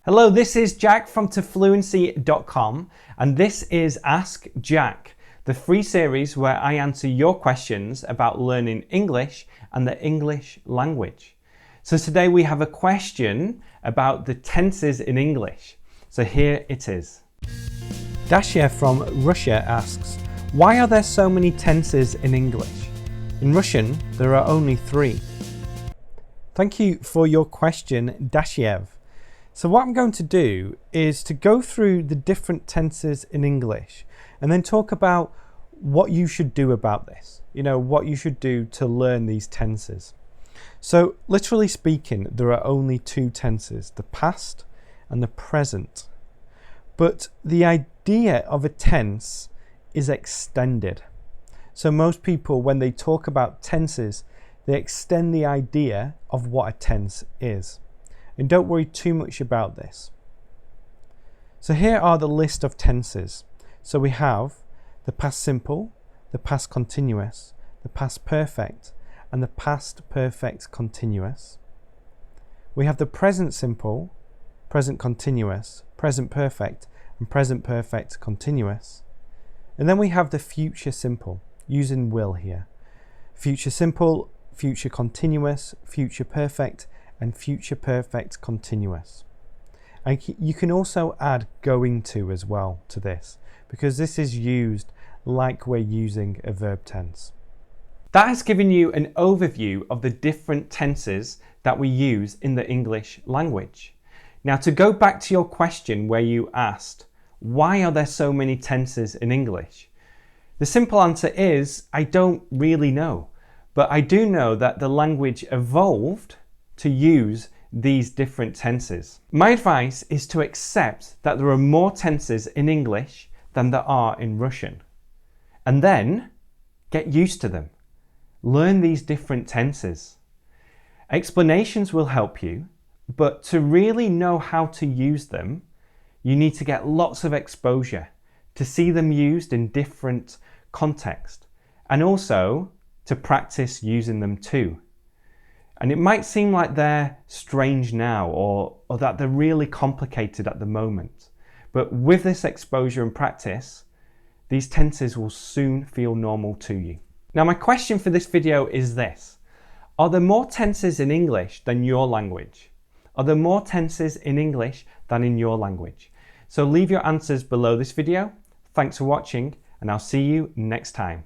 Hello, this is Jack from Fluency.com, and this is Ask Jack, the free series where I answer your questions about learning English and the English language. So today we have a question about the tenses in English. So here it is. Dashiev from Russia asks, why are there so many tenses in English? In Russian, there are only 3. Thank you for your question, Dashiev. So what I'm going to do is to go through the different tenses in English and then talk about what you should do about this. What you should do to learn these tenses. So literally speaking, there are only 2 tenses, the past and the present. But the idea of a tense is extended. So most people, when they talk about tenses, they extend the idea of what a tense is. And don't worry too much about this. So here are the list of tenses. So we have the past simple, the past continuous, the past perfect, and the past perfect continuous. We have the present simple, present continuous, present perfect, and present perfect continuous. And then we have the future simple, using will here. Future simple, future continuous, future perfect, and future perfect continuous. And you can also add going to as well to this, because this is used like we're using a verb tense. That has given you an overview of the different tenses that we use in the English language. Now, to go back to your question where you asked, why are there so many tenses in English? The simple answer is, I don't really know. But I do know that the language evolved to use these different tenses. My advice is to accept that there are more tenses in English than there are in Russian. And then get used to them. Learn these different tenses. Explanations will help you, but to really know how to use them, you need to get lots of exposure to see them used in different contexts, and also to practice using them too. And it might seem like they're strange now or that they're really complicated at the moment. But with this exposure and practice, these tenses will soon feel normal to you. Now, my question for this video is this. Are there more tenses in English than your language? Are there more tenses in English than in your language? So leave your answers below this video. Thanks for watching, and I'll see you next time.